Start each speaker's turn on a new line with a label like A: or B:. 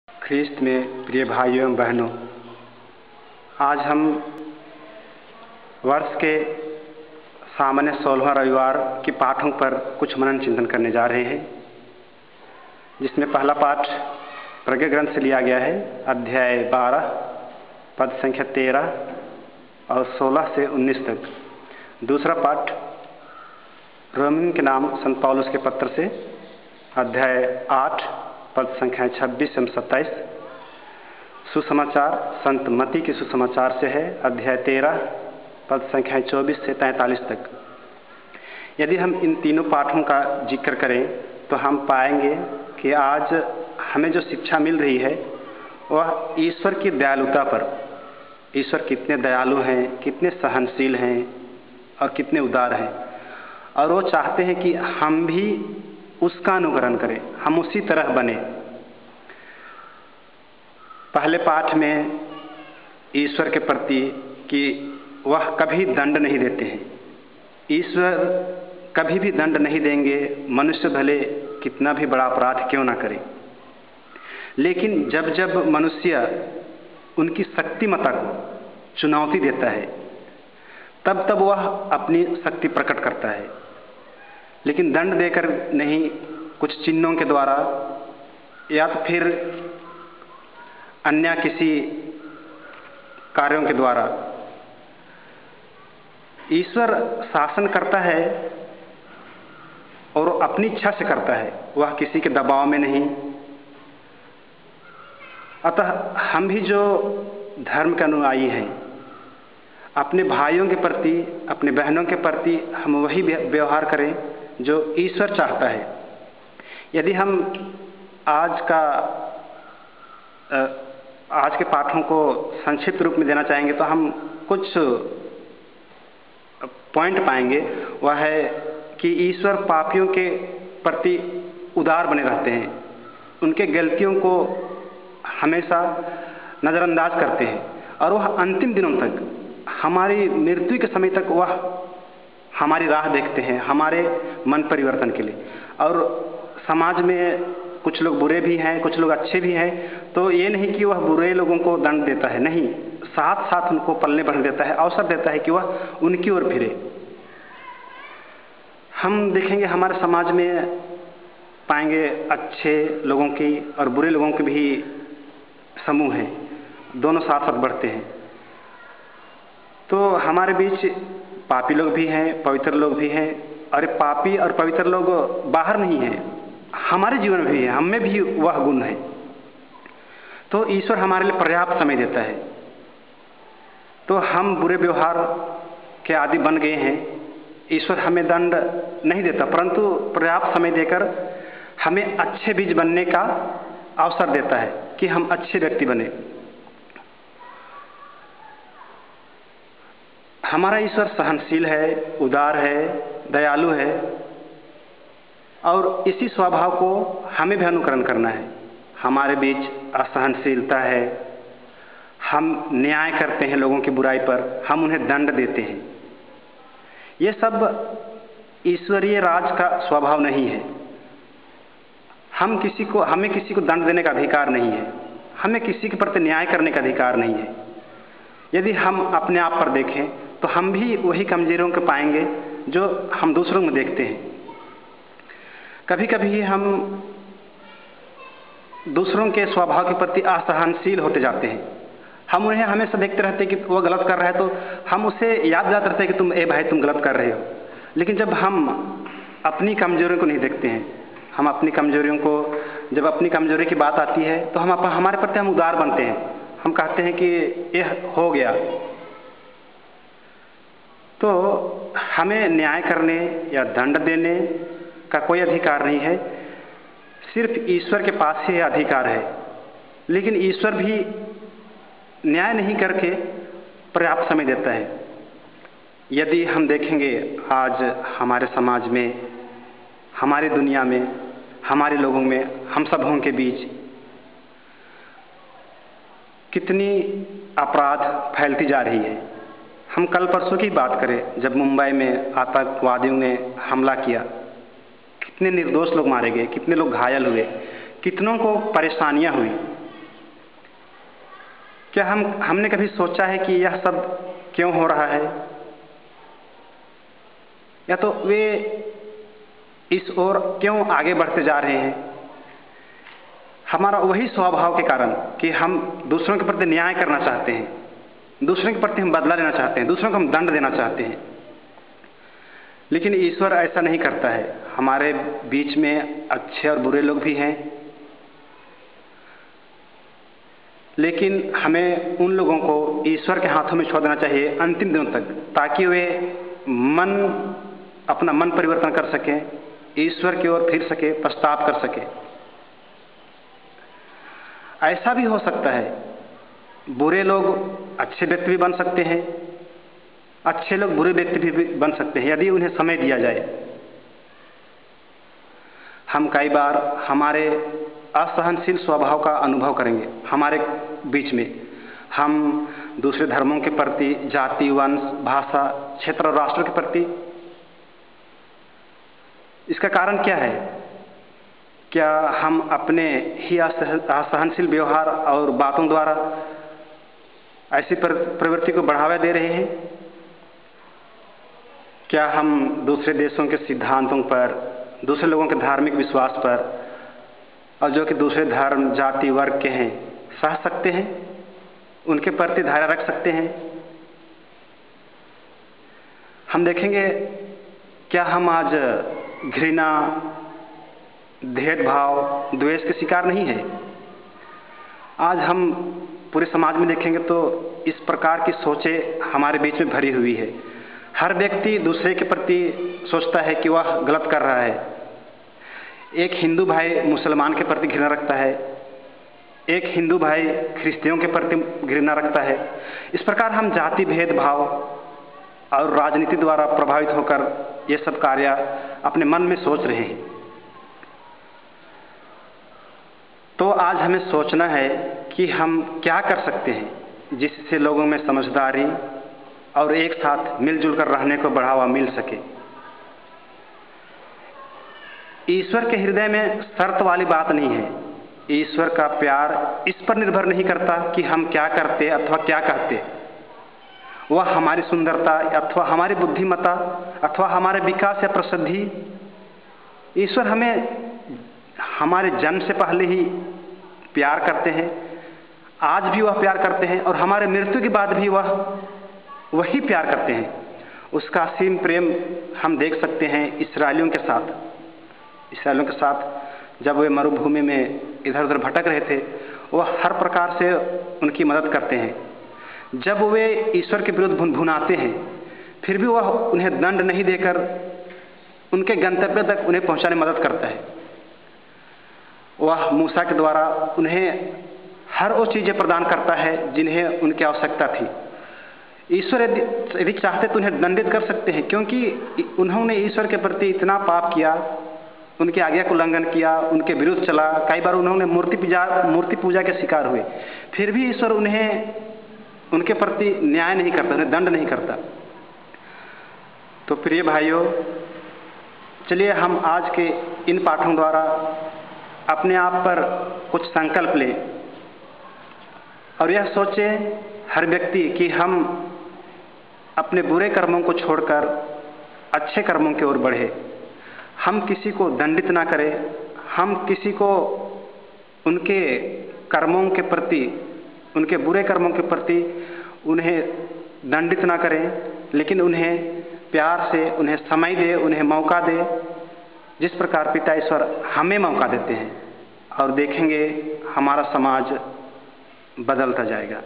A: ख्रीस्त में प्रिय भाइयों एवं बहनों, आज हम वर्ष के सामान्य 16वां रविवार के पाठों पर कुछ मनन चिंतन करने जा रहे हैं, जिसमें पहला पाठ प्रज्ञा ग्रंथ से लिया गया है, अध्याय 12 पद संख्या 13 और 16 से 19 तक। दूसरा पाठ रोमियों के नाम संत पौलुस के पत्र से, अध्याय 8 पद संख्या 26 से 27। सुसमाचार संत मती के सुसमाचार से है, अध्याय 13 पद संख्या 24 से 43 तक। यदि हम इन तीनों पाठों का जिक्र करें तो हम पाएंगे कि आज हमें जो शिक्षा मिल रही है वह ईश्वर की दयालुता पर, ईश्वर कितने दयालु हैं, कितने सहनशील हैं और कितने उदार हैं, और वो चाहते हैं कि हम भी उसका अनुकरण करें, हम उसी तरह बने। पहले पाठ में ईश्वर के प्रति कि वह कभी दंड नहीं देते हैं, ईश्वर कभी भी दंड नहीं देंगे, मनुष्य भले कितना भी बड़ा अपराध क्यों ना करे। लेकिन जब जब मनुष्य उनकी शक्तिमत्ता को चुनौती देता है तब तब वह अपनी शक्ति प्रकट करता है, लेकिन दंड देकर नहीं, कुछ चिन्हों के द्वारा या तो फिर अन्य किसी कार्यों के द्वारा। ईश्वर शासन करता है और अपनी इच्छा से करता है, वह किसी के दबाव में नहीं। अतः हम भी जो धर्म के अनुयायी हैं, अपने भाइयों के प्रति, अपने बहनों के प्रति हम वही व्यवहार करें जो ईश्वर चाहता है। यदि हम आज के पाठों को संक्षिप्त रूप में देना चाहेंगे तो हम कुछ पॉइंट पाएंगे। वह है कि ईश्वर पापियों के प्रति उदार बने रहते हैं, उनके गलतियों को हमेशा नज़रअंदाज करते हैं, और वह अंतिम दिनों तक, हमारी मृत्यु के समय तक वह हमारी राह देखते हैं, हमारे मन परिवर्तन के लिए। और समाज में कुछ लोग बुरे भी हैं, कुछ लोग अच्छे भी हैं, तो ये नहीं कि वह बुरे लोगों को दंड देता है, नहीं, साथ साथ उनको पलने बढ़ने देता है, अवसर देता है कि वह उनकी ओर फिरे। हम देखेंगे हमारे समाज में पाएंगे अच्छे लोगों की और बुरे लोगों के भी समूह हैं, दोनों साथ साथ बढ़ते हैं। तो हमारे बीच पापी लोग भी हैं, पवित्र लोग भी हैं, और पापी और पवित्र लोग बाहर नहीं हैं, हमारे जीवन में भी है, हम में भी वह गुण है। तो ईश्वर हमारे लिए पर्याप्त समय देता है। तो हम बुरे व्यवहार के आदी बन गए हैं, ईश्वर हमें दंड नहीं देता, परंतु पर्याप्त समय देकर हमें अच्छे बीज बनने का अवसर देता है कि हम अच्छे व्यक्ति बने। हमारा ईश्वर सहनशील है, उदार है, दयालु है, और इसी स्वभाव को हमें भी अनुकरण करना है। हमारे बीच असहनशीलता है, हम न्याय करते हैं लोगों की बुराई पर, हम उन्हें दंड देते हैं। ये सब ईश्वरीय राज का स्वभाव नहीं है। हमें किसी को दंड देने का अधिकार नहीं है, हमें किसी के प्रति न्याय करने का अधिकार नहीं है। यदि हम अपने आप पर देखें तो हम भी वही कमजोरियों को पाएंगे जो हम दूसरों में देखते हैं। कभी कभी हम दूसरों के स्वभाव के प्रति असहनशील होते जाते हैं। हम उन्हें हमेशा देखते रहते हैं कि वो गलत कर रहा है, तो हम उसे याद दिलाते रहते हैं कि तुम गलत कर रहे हो। लेकिन जब हम अपनी कमजोरियों को नहीं देखते हैं, हम अपनी कमजोरियों को, जब अपनी कमजोरी की बात आती है तो हमारे प्रति हम उदार बनते हैं, हम कहते हैं कि यह हो गया। तो हमें न्याय करने या दंड देने का कोई अधिकार नहीं है, सिर्फ ईश्वर के पास ही अधिकार है। लेकिन ईश्वर भी न्याय नहीं करके पर्याप्त समय देता है। यदि हम देखेंगे आज हमारे समाज में, हमारी दुनिया में, हमारे लोगों में, हम सबों के बीच कितनी अपराध फैलती जा रही है। हम कल परसों की बात करें, जब मुंबई में आतंकवादियों ने हमला किया, कितने निर्दोष लोग मारे गए, कितने लोग घायल हुए, कितनों को परेशानियां हुई। क्या हमने कभी सोचा है कि यह सब क्यों हो रहा है? या तो वे इस ओर क्यों आगे बढ़ते जा रहे हैं? हमारा वही स्वभाव के कारण कि हम दूसरों के प्रति न्याय करना चाहते हैं, दूसरों के प्रति हम बदला लेना चाहते हैं, दूसरों को हम दंड देना चाहते हैं। लेकिन ईश्वर ऐसा नहीं करता है। हमारे बीच में अच्छे और बुरे लोग भी हैं, लेकिन हमें उन लोगों को ईश्वर के हाथों में छोड़ देना चाहिए अंतिम दिनों तक, ताकि वे अपना मन परिवर्तन कर सकें, ईश्वर की ओर फिर सके, पश्चाताप कर सके। ऐसा भी हो सकता है, बुरे लोग अच्छे व्यक्ति भी बन सकते हैं, अच्छे लोग बुरे व्यक्ति भी बन सकते हैं, यदि उन्हें समय दिया जाए। हम कई बार हमारे असहनशील स्वभाव का अनुभव करेंगे हमारे बीच में। हम दूसरे धर्मों के प्रति, जाति, वंश, भाषा, क्षेत्र और राष्ट्र के प्रति। इसका कारण क्या है? क्या हम अपने ही असहनशील व्यवहार और बातों द्वारा ऐसी प्रवृत्ति को बढ़ावा दे रहे हैं? क्या हम दूसरे देशों के सिद्धांतों पर, दूसरे लोगों के धार्मिक विश्वास पर, और जो कि दूसरे धर्म, जाति, वर्ग के हैं, सह सकते हैं? उनके प्रति धैर्य रख सकते हैं? हम देखेंगे, क्या हम आज घृणा, भेदभाव, द्वेष के शिकार नहीं है? आज हम पूरे समाज में देखेंगे तो इस प्रकार की सोचें हमारे बीच में भरी हुई है। हर व्यक्ति दूसरे के प्रति सोचता है कि वह गलत कर रहा है। एक हिंदू भाई मुसलमान के प्रति घृणा रखता है, एक हिंदू भाई ख्रिस्तियों के प्रति घृणा रखता है। इस प्रकार हम जाति भेदभाव और राजनीति द्वारा प्रभावित होकर ये सब कार्य अपने मन में सोच रहे हैं। तो आज हमें सोचना है कि हम क्या कर सकते हैं जिससे लोगों में समझदारी और एक साथ मिलजुल कर रहने को बढ़ावा मिल सके। ईश्वर के हृदय में शर्त वाली बात नहीं है। ईश्वर का प्यार इस पर निर्भर नहीं करता कि हम क्या करते अथवा क्या कहते। वह हमारी सुंदरता अथवा हमारी बुद्धिमत्ता अथवा हमारे विकास या प्रसिद्धि, ईश्वर हमें हमारे जन्म से पहले ही प्यार करते हैं, आज भी वह प्यार करते हैं, और हमारे मृत्यु के बाद भी वही प्यार करते हैं। उसका असीम प्रेम हम देख सकते हैं इस्राएलियों के साथ जब वे मरुभूमि में इधर उधर भटक रहे थे, वह हर प्रकार से उनकी मदद करते हैं। जब वे ईश्वर के विरुद्ध भुनाते हैं, फिर भी वह उन्हें दंड नहीं देकर उनके गंतव्य तक उन्हें पहुंचाने में मदद करता है। वह मूसा के द्वारा उन्हें हर वो चीज़ें प्रदान करता है जिन्हें उनकी आवश्यकता थी। ईश्वर यदि चाहते तो उन्हें दंडित कर सकते हैं, क्योंकि उन्होंने ईश्वर के प्रति इतना पाप किया, उनकी आज्ञा को उल्लंघन किया, उनके विरुद्ध चला। कई बार उन्होंने मूर्ति पूजा के शिकार हुए, फिर भी ईश्वर उन्हें उनके प्रति न्याय नहीं करता, उन्हें दंड नहीं करता। तो प्रिय भाइयों, चलिए हम आज के इन पाठों द्वारा अपने आप पर कुछ संकल्प लें और यह सोचें हर व्यक्ति कि हम अपने बुरे कर्मों को छोड़कर अच्छे कर्मों की ओर बढ़े। हम किसी को दंडित ना करें, हम किसी को उनके कर्मों के प्रति, उनके बुरे कर्मों के प्रति उन्हें दंडित ना करें, लेकिन उन्हें प्यार से उन्हें समय दे, उन्हें मौका दे, जिस प्रकार पिता ईश्वर हमें मौका देते हैं। और देखेंगे हमारा समाज बदलता जाएगा।